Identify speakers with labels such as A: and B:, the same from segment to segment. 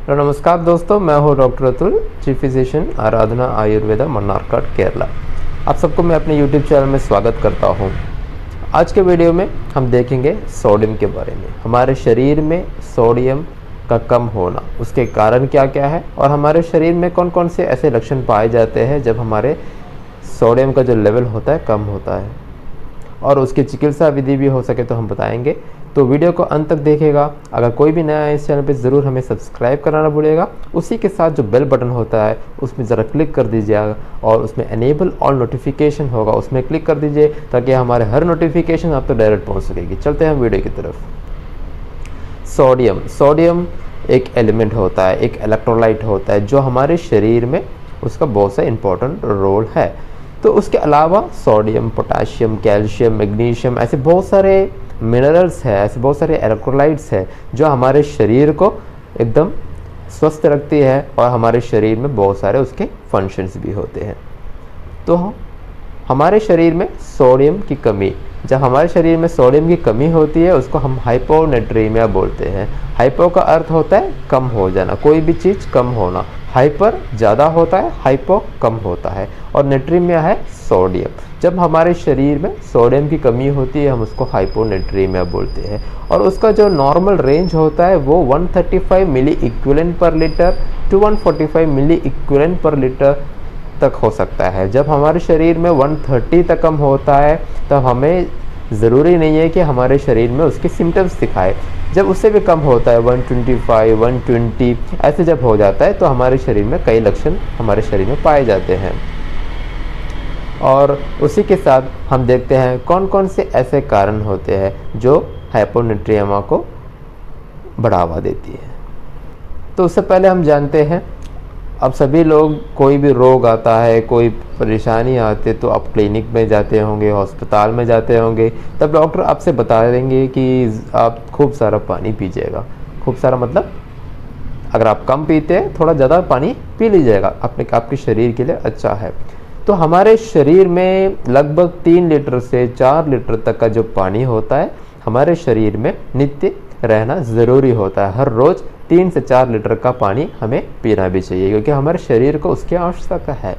A: तो नमस्कार दोस्तों, मैं हूं डॉक्टर अतुल, चीफ फिजिशियन आराधना आयुर्वेदा मन्नारकाट केरला। आप सबको मैं अपने यूट्यूब चैनल में स्वागत करता हूं। आज के वीडियो में हम देखेंगे सोडियम के बारे में। हमारे शरीर में सोडियम का कम होना, उसके कारण क्या क्या है और हमारे शरीर में कौन कौन से ऐसे लक्षण पाए जाते हैं जब हमारे सोडियम का जो लेवल होता है कम होता है, और उसकी चिकित्सा विधि भी हो सके तो हम बताएंगे। तो वीडियो को अंत तक देखिएगा। अगर कोई भी नया है इस चैनल पे ज़रूर हमें सब्सक्राइब करना ना भूलिएगा। उसी के साथ जो बेल बटन होता है उसमें ज़रा क्लिक कर दीजिएगा और उसमें एनेबल ऑल नोटिफिकेशन होगा, उसमें क्लिक कर दीजिए ताकि हमारे हर नोटिफिकेशन आप तक डायरेक्ट पहुँच सकेगी। चलते हैं वीडियो की तरफ। सोडियम एक एलिमेंट होता है, एक इलेक्ट्रोलाइट होता है जो हमारे शरीर में उसका बहुत सा इंपॉर्टेंट रोल है। तो उसके अलावा सोडियम, पोटाशियम, कैल्शियम, मैग्नीशियम, ऐसे बहुत सारे मिनरल्स है, ऐसे बहुत सारे इलेक्ट्रोलाइट्स है जो हमारे शरीर को एकदम स्वस्थ रखती है और हमारे शरीर में बहुत सारे उसके फंक्शंस भी होते हैं। तो हमारे शरीर में सोडियम की कमी, जब हमारे शरीर में सोडियम की कमी होती है उसको हम हाइपोनेट्रीमिया बोलते हैं। हाइपो का अर्थ होता है कम हो जाना, कोई भी चीज़ कम होना। हाइपर ज़्यादा होता है, हाइपो कम होता है, और नेट्रीमिया है सोडियम। जब हमारे शरीर में सोडियम की कमी होती है हम उसको हाइपोनेट्रीमिया बोलते हैं। और उसका जो नॉर्मल रेंज होता है वो 135 milliequivalent per litre to 145 milliequivalent per litre तक हो सकता है। जब हमारे शरीर में 130 तक कम होता है तब हमें ज़रूरी नहीं है कि हमारे शरीर में उसके सिम्टम्स दिखाए। जब उससे भी कम होता है 125, 120 ऐसे जब हो जाता है तो हमारे शरीर में कई लक्षण हमारे शरीर में पाए जाते हैं। और उसी के साथ हम देखते हैं कौन कौन से ऐसे कारण होते हैं जो हाइपोनेट्रियमा को बढ़ावा देती है। तो उससे पहले हम जानते हैं, अब सभी लोग, कोई भी रोग आता है, कोई परेशानी आती है तो आप क्लिनिक में जाते होंगे, हॉस्पिटल में जाते होंगे, तब डॉक्टर आपसे बता देंगे कि आप खूब सारा पानी पीजिएगा। खूब सारा मतलब अगर आप कम पीते हैं थोड़ा ज़्यादा पानी पी लीजिएगा, आपके शरीर के लिए अच्छा है। तो हमारे शरीर में लगभग 3 लीटर से 4 लीटर तक का जो पानी होता है हमारे शरीर में नित्य रहना ज़रूरी होता है। हर रोज़ 3 से 4 लीटर का पानी हमें पीना भी चाहिए क्योंकि हमारे शरीर को उसकी आवश्यकता है।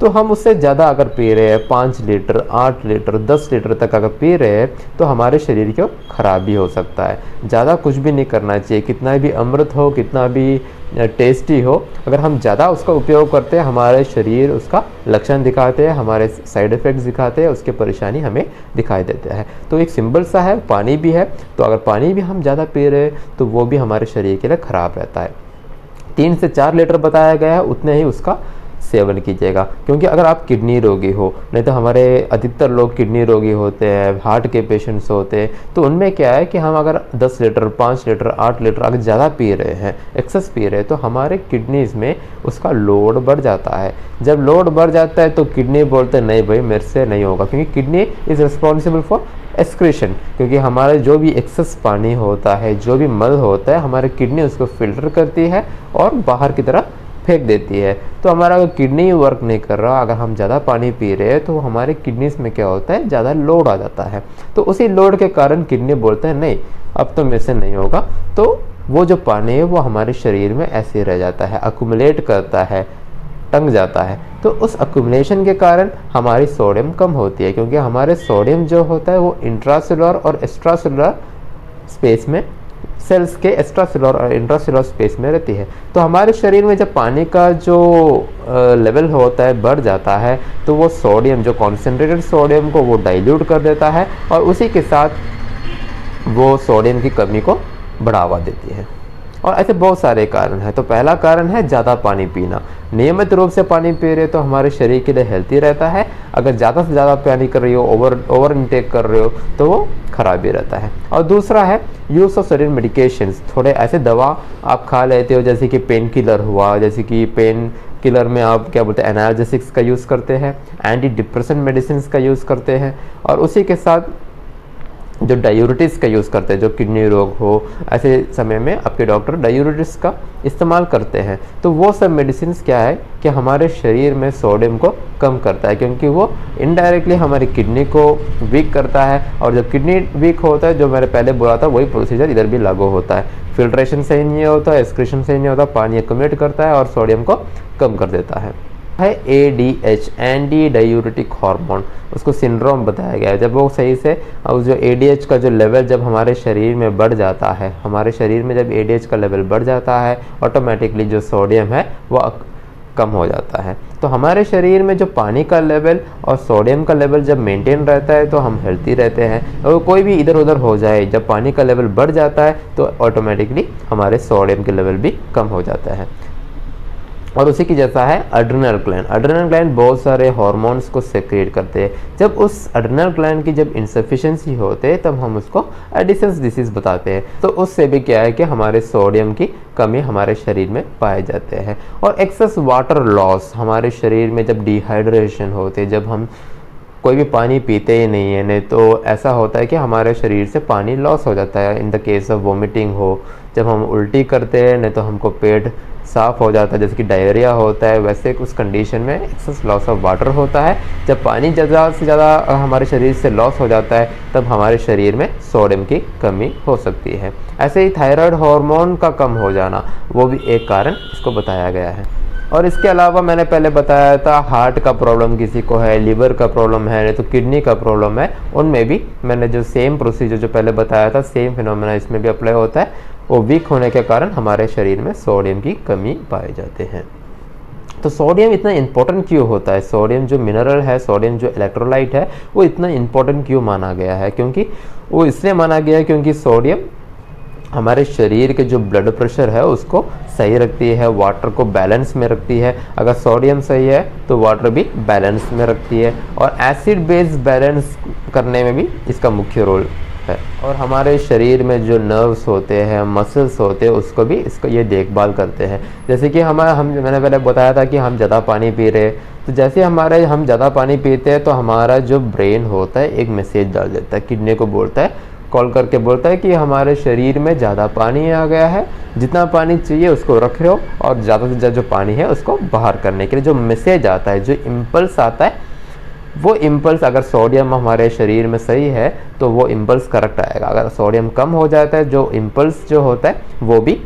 A: तो हम उससे ज़्यादा अगर पी रहे हैं, 5 लीटर, 8 लीटर, 10 लीटर तक अगर पी रहे हैं तो हमारे शरीर को खराबी हो सकता है। ज़्यादा कुछ भी नहीं करना चाहिए, कितना भी अमृत हो, कितना भी टेस्टी हो, अगर हम ज़्यादा उसका उपयोग करते हैं हमारे शरीर उसका लक्षण दिखाते हैं, हमारे साइड इफ़ेक्ट्स दिखाते हैं, उसकी परेशानी हमें दिखाई देता है। तो एक सिंपल सा है, पानी भी है, तो अगर पानी भी हम ज़्यादा पी रहे हैं तो वो भी हमारे शरीर के लिए ख़राब रहता है। 3 से 4 लीटर बताया गया है, उतने ही उसका सेवन कीजिएगा। क्योंकि अगर आप किडनी रोगी हो, नहीं तो हमारे अधिकतर लोग किडनी रोगी होते हैं, हार्ट के पेशेंट्स होते हैं, तो उनमें क्या है कि हम अगर 10 लीटर, 5 लीटर, 8 लीटर अगर ज़्यादा पी रहे हैं, एक्सेस पी रहे हैं, तो हमारे किडनीज में उसका लोड बढ़ जाता है। जब लोड बढ़ जाता है तो किडनी बोलते हैं नहीं भाई मेरे से नहीं होगा, क्योंकि kidney is responsible for excretion. क्योंकि हमारे जो भी एक्सेस पानी होता है, जो भी मल होता है, हमारे किडनी उसको फिल्टर करती है और बाहर की तरफ फेंक देती है। तो हमारा अगर किडनी वर्क नहीं कर रहा, अगर हम ज़्यादा पानी पी रहे हैं तो हमारे किडनीज में क्या होता है, ज़्यादा लोड आ जाता है। तो उसी लोड के कारण किडनी बोलते हैं नहीं अब तो मेरे से नहीं होगा, तो वो जो पानी है वो हमारे शरीर में ऐसे ही रह जाता है, अक्यूमुलेट करता है, टंग जाता है। तो उस अक्यूमुलेशन के कारण हमारी सोडियम कम होती है, क्योंकि हमारे सोडियम जो होता है वो इंट्रासेलुलर और एक्स्ट्रासेलुलर स्पेस में, सेल्स के एक्स्ट्रासेलुलर और इंट्रासेलुलर स्पेस में रहती है। तो हमारे शरीर में जब पानी का जो लेवल होता है बढ़ जाता है तो वो सोडियम, जो कॉन्सेंट्रेटेड सोडियम को वो डाइल्यूट कर देता है और उसी के साथ वो सोडियम की कमी को बढ़ावा देती है। और ऐसे बहुत सारे कारण हैं। तो पहला कारण है ज़्यादा पानी पीना। नियमित रूप से पानी पी रहे हो तो हमारे शरीर के लिए हेल्थी रहता है। अगर ज़्यादा से ज़्यादा पानी कर रही हो, ओवर इनटेक कर रहे हो, तो वो खराबी रहता है। और दूसरा है यूज़ ऑफ सर्टेन मेडिकेशंस। थोड़े ऐसे दवा आप खा लेते हो जैसे कि पेन किलर हुआ, जैसे कि पेन किलर में आप क्या बोलते हैं एनाल्जेसिक्स का यूज़ करते हैं, एंटी डिप्रेशन मेडिसिन का यूज़ करते हैं, और उसी के साथ जो डायूरेटिक्स का यूज़ करते हैं, जो किडनी रोग हो ऐसे समय में आपके डॉक्टर डायूरेटिक्स का इस्तेमाल करते हैं। तो वो सब मेडिसिन क्या है कि हमारे शरीर में सोडियम को कम करता है, क्योंकि वो इनडायरेक्टली हमारी किडनी को वीक करता है। और जब किडनी वीक होता है, जो मैंने पहले बोला था, वही प्रोसीजर इधर भी लागू होता है। फिल्ट्रेशन सही नहीं होता, एक्सक्रीशन सही नहीं होता, पानी एक्यूमुलेट करता है और सोडियम को कम कर देता है ADH, एंटी डायूरेटिक हार्मोन, उसको सिंड्रोम बताया गया है। जब वो सही से उस जो ADH का जो लेवल जब हमारे शरीर में बढ़ जाता है, हमारे शरीर में जब ADH का लेवल बढ़ जाता है, ऑटोमेटिकली जो सोडियम है वो कम हो जाता है। तो हमारे शरीर में जो पानी का लेवल और सोडियम का लेवल जब मेंटेन रहता है तो हम हेल्थी रहते हैं। और कोई भी इधर उधर हो जाए, जब पानी का लेवल बढ़ जाता है तो ऑटोमेटिकली हमारे सोडियम के लेवल भी कम हो जाता है। और उसी की जैसा है एड्रिनल ग्लैंड। एड्रिनल ग्लैंड बहुत सारे हार्मोन्स को सेक्रेट करते हैं। जब उस एड्रिनल ग्लैंड की जब इंसफिशिएंसी होते हैं तब हम उसको एडिशंस डिसीज बताते हैं। तो उससे भी क्या है कि हमारे सोडियम की कमी हमारे शरीर में पाए जाते हैं। और एक्सेस वाटर लॉस, हमारे शरीर में जब डिहाइड्रेशन होते, जब हम कोई भी पानी पीते ही नहीं है, नहीं तो ऐसा होता है कि हमारे शरीर से पानी लॉस हो जाता है। In the case of vomiting हो, जब हम उल्टी करते हैं, नहीं तो हमको पेट साफ हो जाता है, जैसे कि डायरिया होता है, वैसे उस कंडीशन में एक्सेस लॉस ऑफ वाटर होता है। जब पानी ज़्यादा से ज़्यादा हमारे शरीर से लॉस हो जाता है तब हमारे शरीर में सोडियम की कमी हो सकती है। ऐसे ही थायराइड हार्मोन का कम हो जाना, वो भी एक कारण इसको बताया गया है। और इसके अलावा मैंने पहले बताया था हार्ट का प्रॉब्लम किसी को है, लीवर का प्रॉब्लम है, नहीं तो किडनी का प्रॉब्लम है, उनमें भी मैंने जो सेम प्रोसीजर जो पहले बताया था, सेम फिनोमेना इसमें भी अप्लाई होता है। वो वीक होने के कारण हमारे शरीर में सोडियम की कमी पाए जाते हैं। तो सोडियम इतना इंपॉर्टेंट क्यों होता है? सोडियम जो मिनरल है, सोडियम जो इलेक्ट्रोलाइट है, वो इतना इंपॉर्टेंट क्यों माना गया है? क्योंकि वो इसलिए माना गया है क्योंकि सोडियम हमारे शरीर के जो ब्लड प्रेशर है उसको सही रखती है, वाटर को बैलेंस में रखती है। अगर सोडियम सही है तो वाटर भी बैलेंस में रखती है। और एसिड बेस बैलेंस करने में भी इसका मुख्य रोल है। और हमारे शरीर में जो नर्व्स होते हैं, मसल्स होते हैं, उसको भी इसको ये देखभाल करते हैं। जैसे कि मैंने पहले बताया था कि हम ज़्यादा पानी पी रहे हैं, तो जैसे हम ज़्यादा पानी पीते हैं तो हमारा जो ब्रेन होता है एक मैसेज डाल देता है, किडनी को बोलता है, कॉल करके बोलता है कि हमारे शरीर में ज़्यादा पानी आ गया है, जितना पानी चाहिए उसको रख रहे हो और ज़्यादा से ज़्यादा जो पानी है उसको बाहर करने के लिए जो मैसेज आता है, जो इम्पल्स आता है, वो इम्पल्स अगर सोडियम हमारे शरीर में सही है तो वो इम्पल्स करेक्ट आएगा। अगर सोडियम कम हो जाता है, जो इम्पल्स जो होता है वो भी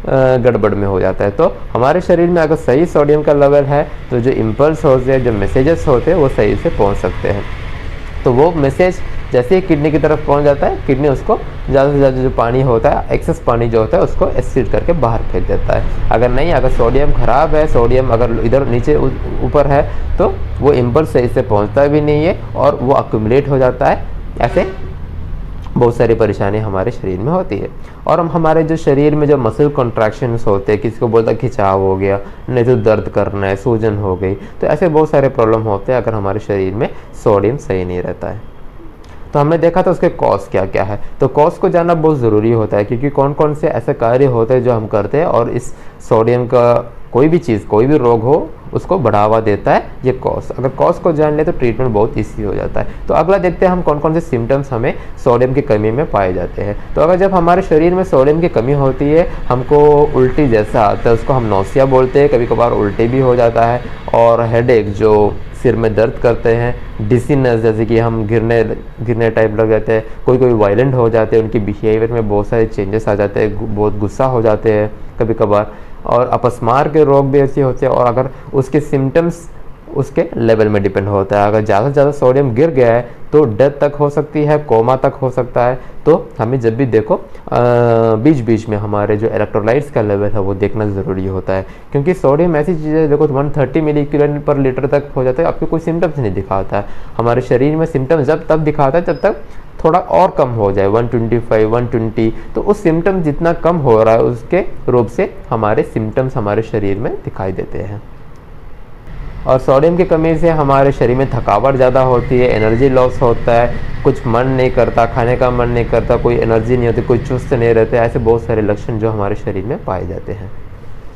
A: गड़बड़ में हो जाता है। तो हमारे शरीर में अगर सही सोडियम का लेवल है तो जो इम्पल्स होते हैं, जो मैसेजेस होते हैं, वो सही से पहुंच सकते हैं। तो वो मैसेज जैसे ही किडनी की तरफ पहुंच जाता है, किडनी उसको ज़्यादा से ज़्यादा जो पानी होता है, एक्सेस पानी जो होता है, उसको एसिड करके बाहर फेंक देता है। अगर नहीं, अगर सोडियम खराब है, सोडियम अगर इधर नीचे ऊपर है तो वो इम्पल्स सही से पहुंचता भी नहीं है और वो अक्यूमुलेट हो जाता है। ऐसे बहुत सारी परेशानी हमारे शरीर में होती है। और हम हमारे जो शरीर में जो मसल कॉन्ट्रैक्शंस होते हैं, किसी को बोलता है खिंचाव हो गया, नहीं तो दर्द करना है, सूजन हो गई, तो ऐसे बहुत सारे प्रॉब्लम होते हैं अगर हमारे शरीर में सोडियम सही नहीं रहता है। तो हमने देखा था उसके कॉज क्या क्या है। तो कॉज को जानना बहुत ज़रूरी होता है, क्योंकि कौन कौन से ऐसे कार्य होते हैं जो हम करते हैं और इस सोडियम का कोई भी चीज़, कोई भी रोग हो, उसको बढ़ावा देता है ये कॉज। अगर कॉज को जान ले तो ट्रीटमेंट बहुत ईजी हो जाता है। तो अगला देखते हैं हम कौन कौन से सिम्टम्स हमें सोडियम की कमी में पाए जाते हैं। तो अगर जब हमारे शरीर में सोडियम की कमी होती है, हमको उल्टी जैसा आता है, उसको हम नौसिया बोलते हैं, कभी कभार उल्टी भी हो जाता है, और हेडेक जो सिर में दर्द करते हैं, डिसीनेस जैसे कि हम गिरने टाइप लग जाते हैं, कोई वायलेंट हो जाते हैं, उनकी बिहेवियर में बहुत सारे चेंजेस आ जाते हैं, बहुत गुस्सा हो जाते हैं कभी कभार, और अपस्मार के रोग भी ऐसे होते हैं। और अगर उसके सिम्टम्स उसके लेवल में डिपेंड होता है, अगर ज़्यादा से ज़्यादा सोडियम गिर गया है तो डेथ तक हो सकती है, कोमा तक हो सकता है। तो हमें जब भी देखो बीच बीच में हमारे जो इलेक्ट्रोलाइट्स का लेवल है वो देखना ज़रूरी होता है, क्योंकि सोडियम ऐसी चीज़ है, देखो 130 मिलीग्राम पर लीटर तक हो जाता है, आपको कोई सिम्टम्स नहीं दिखाता है। हमारे शरीर में सिम्टम्स जब तब दिखाता है जब तक थोड़ा और कम हो जाए, 125, 120, तो उस सिम्टम्स जितना कम हो रहा है उसके रूप से हमारे सिम्टम्स हमारे शरीर में दिखाई देते हैं। और सोडियम की कमी से हमारे शरीर में थकावट ज़्यादा होती है, एनर्जी लॉस होता है, कुछ मन नहीं करता, खाने का मन नहीं करता, कोई एनर्जी नहीं होती, कोई चुस्त नहीं रहते, ऐसे बहुत सारे लक्षण जो हमारे शरीर में पाए जाते हैं।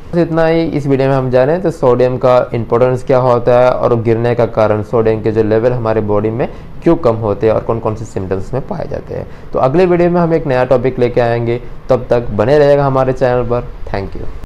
A: बस इतना ही इस वीडियो में हम जाने तो सोडियम का इंपॉर्टेंस क्या होता है और गिरने का कारण, सोडियम के जो लेवल हमारे बॉडी में क्यों कम होते हैं और कौन कौन से सिम्टम्स में पाए जाते हैं। तो अगले वीडियो में हम एक नया टॉपिक लेके आएंगे, तब तक बने रहेगा हमारे चैनल पर। Thank you.